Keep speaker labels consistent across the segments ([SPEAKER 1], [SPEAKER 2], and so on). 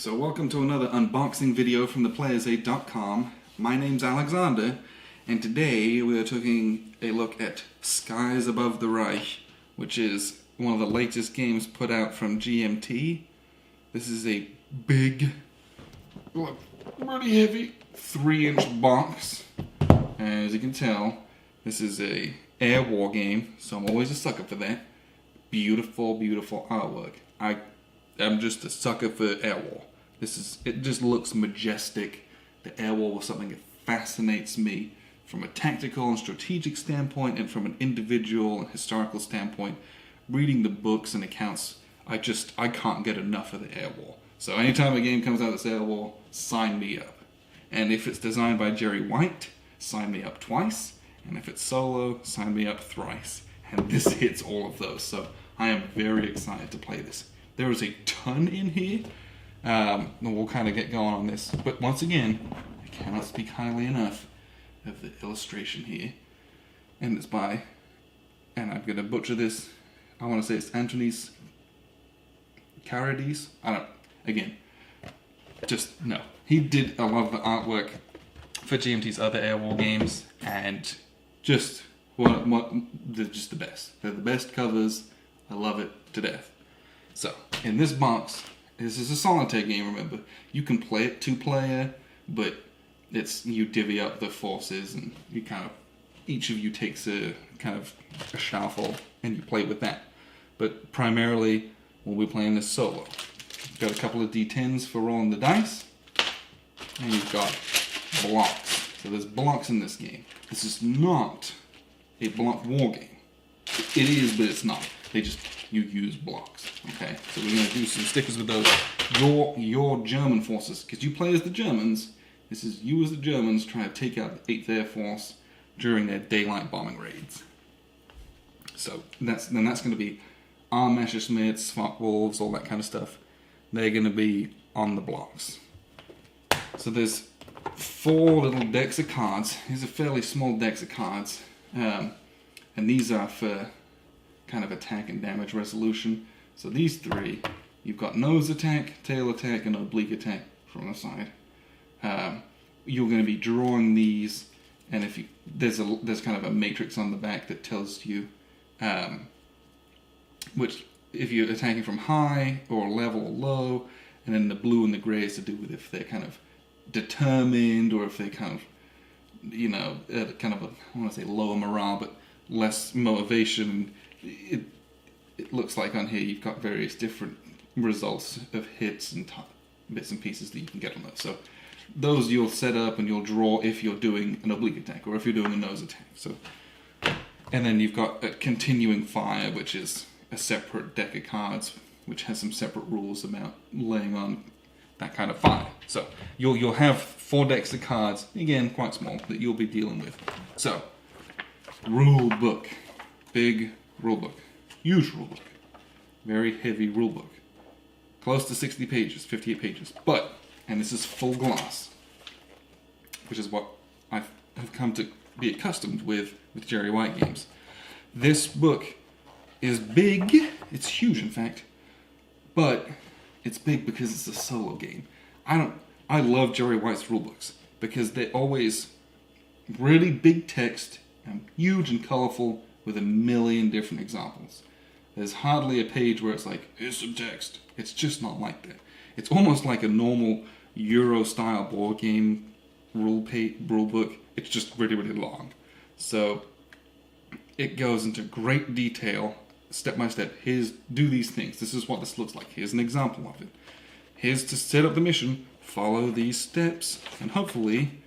[SPEAKER 1] So welcome to another unboxing video from theplayersaid.com. My name's Alexander, and today we are taking a look at Skies Above the Reich, which is one of the latest games put out from GMT. This is a big, look, pretty heavy 3-inch box. As you can tell, this is a air war game, so I'm always a sucker for that. Beautiful, beautiful artwork. I'm just a sucker for air war. It just looks majestic. The air war was something that fascinates me from a tactical and strategic standpoint, and from an individual and historical standpoint. Reading the books and accounts, I can't get enough of the air war. So anytime a game comes out that's air war, sign me up. And if it's designed by Jerry White, sign me up twice. And if it's solo, sign me up thrice. And this hits all of those, so I am very excited to play this. There is a ton in here, and we'll kind of get going on this. But once again, I cannot speak highly enough of the illustration here. And it's by, and I'm going to butcher this, I want to say it's Antonis Carides. No. He did a lot of the artwork for GMT's other air war games, and they're just the best. They're the best covers. I love it to death. So, in this box, this is a solitaire game, remember. You can play it 2-player, but you divvy up the forces, and you each of you takes a shuffle, and you play with that. But primarily, we'll be playing this solo. You've got a couple of D10s for rolling the dice, and you've got blocks. So there's blocks in this game. This is not a block war game. It is, but it's not. You use blocks, okay? So we're going to do some stickers with those. Your German forces, because you play as the Germans. This is you as the Germans trying to take out the 8th Air Force during their daylight bombing raids. So that's going to be our Messerschmitts, Focke-Wulfs, all that kind of stuff. They're going to be on the blocks. So there's 4 little decks of cards. These are fairly small decks of cards, and these are for kind of attack and damage resolution. So these 3, you've got nose attack, tail attack, and oblique attack from the side. You're going to be drawing these, and there's kind of a matrix on the back that tells you which, if you're attacking from high or level or low, and then the blue and the gray is to do with if they're kind of determined, or if they I want to say lower morale, but less motivation. It looks like on here you've got various different results of hits and bits and pieces that you can get on those. So those you'll set up and you'll draw if you're doing an oblique attack or if you're doing a nose attack. So, and then you've got a continuing fire, which is a separate deck of cards, which has some separate rules about laying on that kind of fire. So you'll have 4 decks of cards, again quite small, that you'll be dealing with. So, rule book, big rule book, huge rule book, very heavy rule book, close to 60 pages, 58 pages. But, and this is full gloss, which is what I've come to be accustomed with Jerry White games. This book is big, it's huge in fact, but it's big because it's a solo game. I love Jerry White's rulebooks because they're always really big text and huge and colorful with a million different examples. There's hardly a page where it's like, here's some text. It's just not like that. It's almost like a normal Euro-style board game rule book. It's just really, really long. So it goes into great detail, step by step. Do these things. This is what this looks like. Here's an example of it. Here's to set up the mission. Follow these steps, and hopefully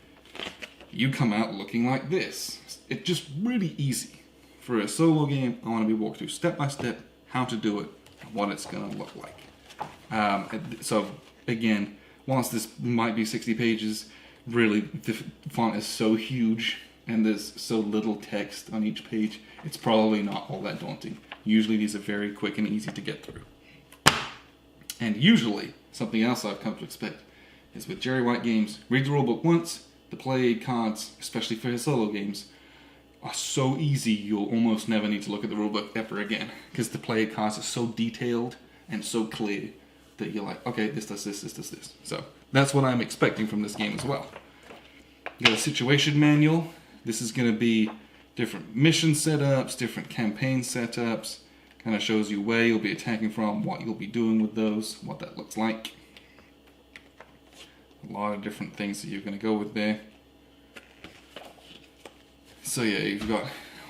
[SPEAKER 1] you come out looking like this. It's just really easy. For a solo game, I want to be walked through step by step how to do it and what it's going to look like. So again, whilst this might be 60 pages, really the font is so huge and there's so little text on each page, it's probably not all that daunting. Usually these are very quick and easy to get through. And usually, something else I've come to expect is with Jerry White games, read the rulebook once. The play aid cards, especially for his solo games, are so easy you'll almost never need to look at the rulebook ever again, because the play aid cards are so detailed and so clear that you're like, okay, this does this, this does this. So that's what I'm expecting from this game as well. You got a situation manual. This is going to be different mission setups, different campaign setups. Kind of shows you where you'll be attacking from, what you'll be doing with those, what that looks like. A lot of different things that you're going to go with there. So yeah, you've got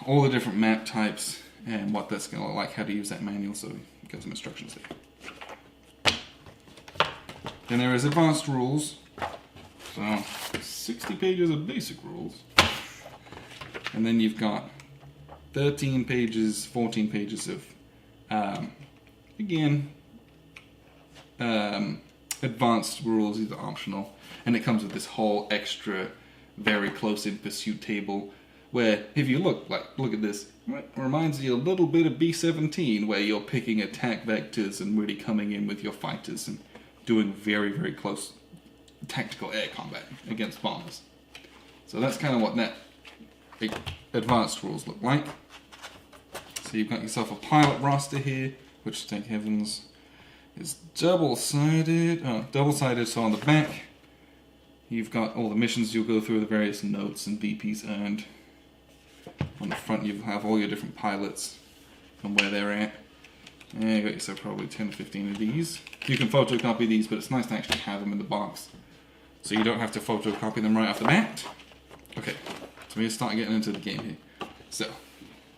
[SPEAKER 1] all the different map types and what that's going to look like, how to use that manual, so you've got some instructions there. Then there is advanced rules. So 60 pages of basic rules. And then you've got 13 pages, 14 pages of, advanced rules. These are optional. And it comes with this whole extra, very close-in pursuit table, where if you look at this, it reminds you a little bit of B-17, where you're picking attack vectors and really coming in with your fighters and doing very, very close tactical air combat against bombers. So that's kind of what that advanced rules look like. So you've got yourself a pilot roster here, which, thank heavens, is double-sided. Double-sided, so on the back, you've got all the missions you'll go through, the various notes and VPs earned. On the front, you have all your different pilots and where they're at. And you got yourself probably 10 to 15 of these. You can photocopy these, but it's nice to actually have them in the box, so you don't have to photocopy them right off the bat. Okay, so we're starting getting into the game here. So,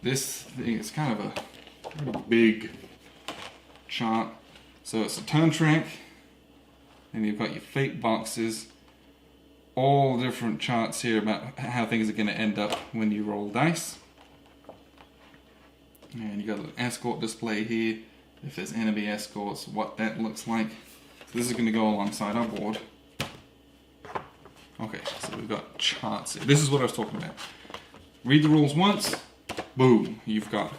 [SPEAKER 1] this thing is kind of a pretty big chart. So it's a turn track, and you've got your fate boxes, all different charts here about how things are going to end up when you roll dice. And you got an escort display here, if there's enemy escorts, what that looks like. So this is going to go alongside our board. Okay, so we've got charts here. This is what I was talking about. Read the rules once, boom, you've got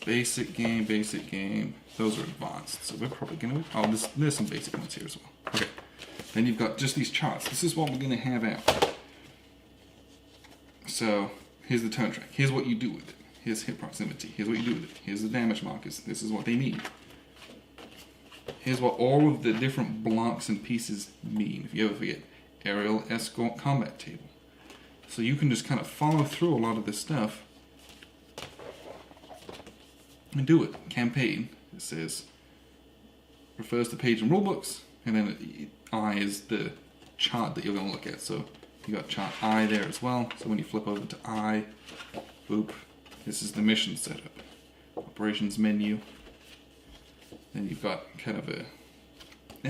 [SPEAKER 1] basic game, basic game. Those are advanced, so we're probably going to... Oh, there's some basic ones here as well. Okay, then you've got just these charts. This is what we're going to have out. So, here's the turn track. Here's what you do with it. Here's hit proximity. Here's what you do with it. Here's the damage markers. This is what they mean. Here's what all of the different blocks and pieces mean. If you ever forget, aerial escort combat table. So you can just kind of follow through a lot of this stuff and do it. Campaign, it says, refers to page and rulebooks, and then I is the chart that you're going to look at. So you got chart I there as well. So when you flip over to I, boop, this is the mission setup. Operations menu. Then you've got kind of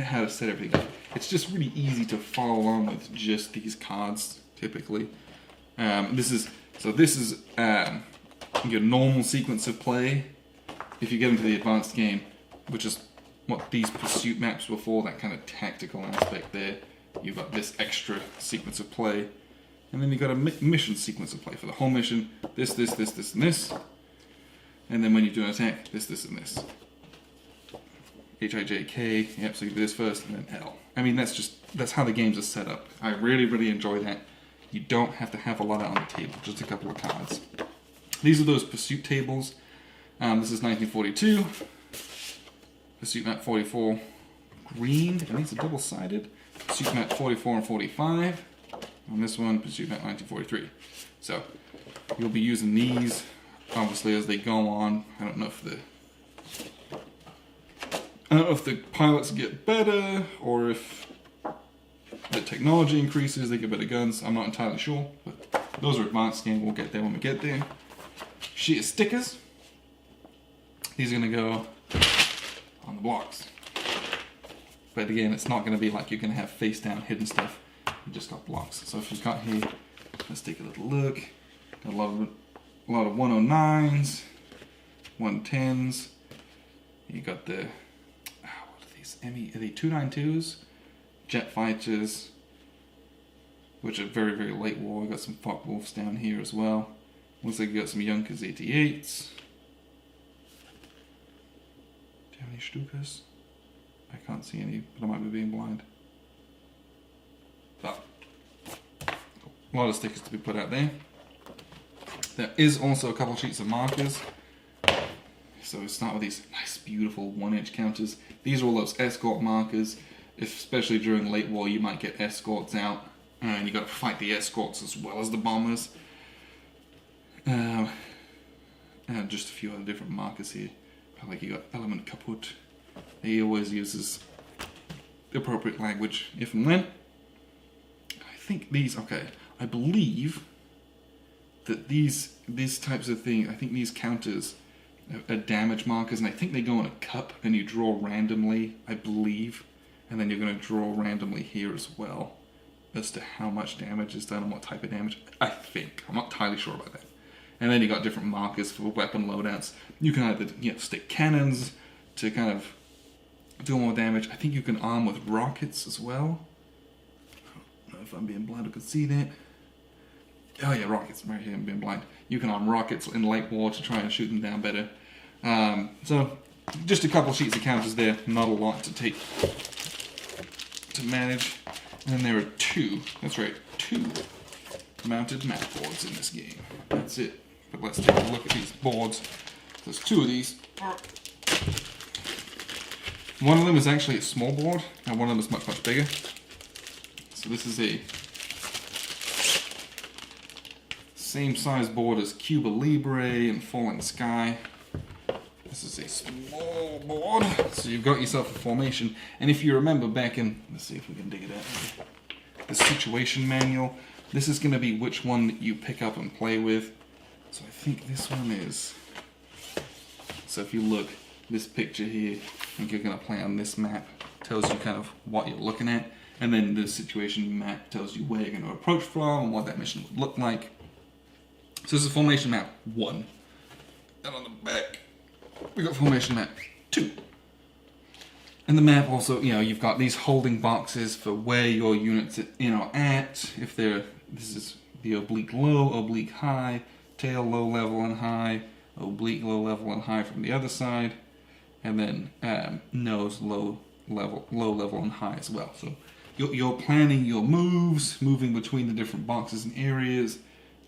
[SPEAKER 1] how to set everything up. It's just really easy to follow along with just these cards, typically. This is your normal sequence of play. If you get into the advanced game, which is what these pursuit maps were for, that kind of tactical aspect there, you've got this extra sequence of play. And then you've got a mission sequence of play for the whole mission. This, and this. And then when you do an attack, this, and this. H-I-J-K, yep, so you do this first, and then L. I mean, that's how the games are set up. I really, really enjoy that. You don't have to have a lot on the table, just a couple of cards. These are those pursuit tables. This is 1942. Pursuit map 44, green, and these are double-sided. Pursuit map 44 and 45. On this one, Pursuit map 1943. So, you'll be using these, obviously, as they go on. I don't know if the pilots get better, or if the technology increases, they get better guns. I'm not entirely sure, but those are advanced game. We'll get there when we get there. Sheet of stickers. These are going to go on the blocks. But again, it's not going to be like you're going to have face down hidden stuff. You just got blocks. So if you've got here, let's take a little look. Got a lot of 109s, 110s. You got the what are these? Are they 292s? Jet fighters, which are very, very late war. We got some Focke-Wulfs down here as well. Looks like you got some Junkers 88s. Do you have any Stukas? I can't see any, but I might be being blind. But a lot of stickers to be put out there. There is also a couple sheets of markers. So we start with these nice, beautiful 1-inch counters. These are all those escort markers. Especially during late war, you might get escorts out, and you got to fight the escorts as well as the bombers. And just a few other different markers here. Like you got element kaput. He always uses the appropriate language if and when. I think these, okay, I believe that these types of things, I think these counters are damage markers, and I think they go in a cup and you draw randomly, I believe. And then you're going to draw randomly here as well as to how much damage is done and what type of damage. I think. I'm not entirely sure about that. And then you got different markers for weapon loadouts. You can either stick cannons to kind of do more damage. I think you can arm with rockets as well. I don't know if I'm being blind, I could see that. Oh yeah, rockets. Right here, I'm being blind. You can arm rockets in late war to try and shoot them down better. So just a couple sheets of counters there. Not a lot to take to manage. And then there are two mounted map boards in this game. That's it. But let's take a look at these boards. There's two of these. One of them is actually a small board, and one of them is much, much bigger. So this is a same size board as Cuba Libre and Falling Sky. This is a small board, so you've got yourself a formation. And if you remember back in, let's see if we can dig it out, the situation manual, this is going to be which one that you pick up and play with. So I think this one is, so if you look, this picture here, I think you're going to play on this map, tells you kind of what you're looking at, and then the situation map tells you where you're going to approach from and what that mission would look like. So this is formation map 1. And on the back, we got formation map 2. And the map also, you've got these holding boxes for where your units are at. If this is the oblique low, oblique high, tail low level and high, oblique low level and high from the other side, and then nose low level and high as well. So you're planning your moves, moving between the different boxes and areas,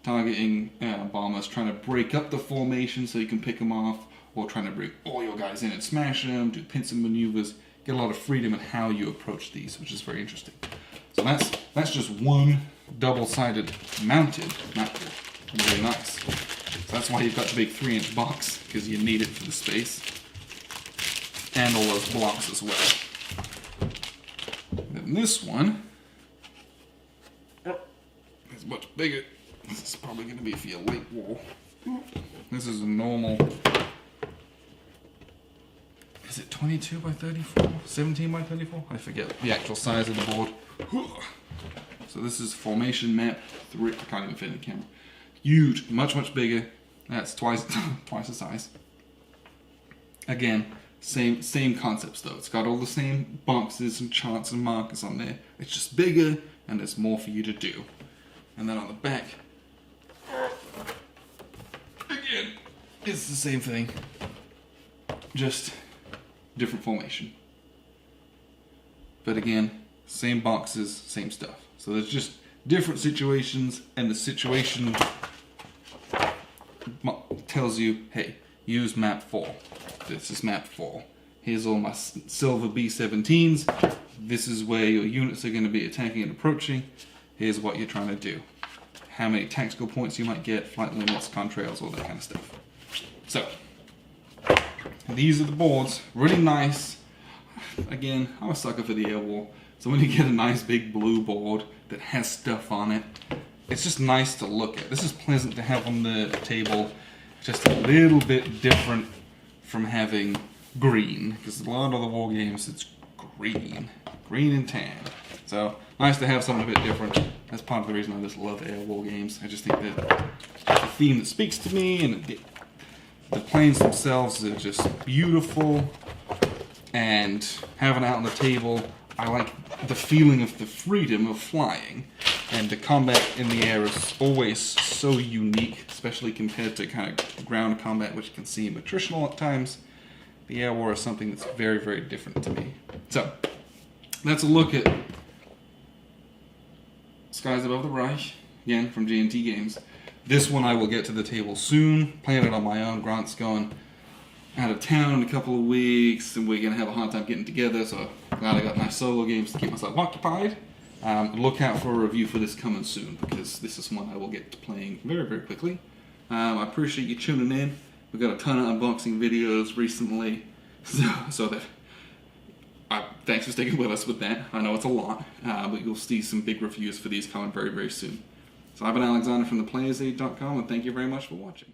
[SPEAKER 1] targeting bombers, trying to break up the formation so you can pick them off, or trying to bring all your guys in and smash them, do pincer maneuvers, get a lot of freedom in how you approach these, which is very interesting. So that's just one double-sided mounted map board. Very nice. So that's why you've got the big 3-inch box, because you need it for the space. And all those blocks as well. Then this one is much bigger. This is probably going to be for your late war. This is a normal, is it 22 by 34? 17 by 34? I forget the actual size of the board. So this is formation map 3. I can't even fit in the camera. Huge, much, much bigger. That's twice the size. Again, same concepts though. It's got all the same boxes and charts and markers on there. It's just bigger and there's more for you to do. And then on the back, again, it's the same thing, just different formation. But again, same boxes, same stuff. So there's just different situations, and the situation tells you, hey, use map 4. This is map 4. Here's all my silver B-17s. This is where your units are going to be attacking and approaching. Here's what you're trying to do. How many tactical points you might get, flight limits, contrails, all that kind of stuff. So, these are the boards. Really nice. Again, I'm a sucker for the air war. So when you get a nice big blue board that has stuff on it, it's just nice to look at. This is pleasant to have on the table. Just a little bit different from having green, because a lot of the war games it's green and tan. So nice to have something a bit different. That's part of the reason I just love air war games. I just think that the theme that speaks to me, and the planes themselves are just beautiful, and having it out on the table, I like the feeling of the freedom of flying, and the combat in the air is always so unique, especially compared to kind of ground combat, which can seem attritional at times. The air war is something that's very, very different to me. So, that's a look at Skies Above the Reich, again, from GMT Games. This one I will get to the table soon, playing it on my own. Grant's going, out of town in a couple of weeks, and we're going to have a hard time getting together, so glad I got nice solo games to keep myself occupied. Look out for a review for this coming soon, because this is one I will get to playing very, very quickly. I appreciate you tuning in. We've got a ton of unboxing videos recently, so that thanks for sticking with us with that. I know it's a lot, but you'll see some big reviews for these coming very, very soon. So I've been Alexander from theplayersaid.com, and thank you very much for watching.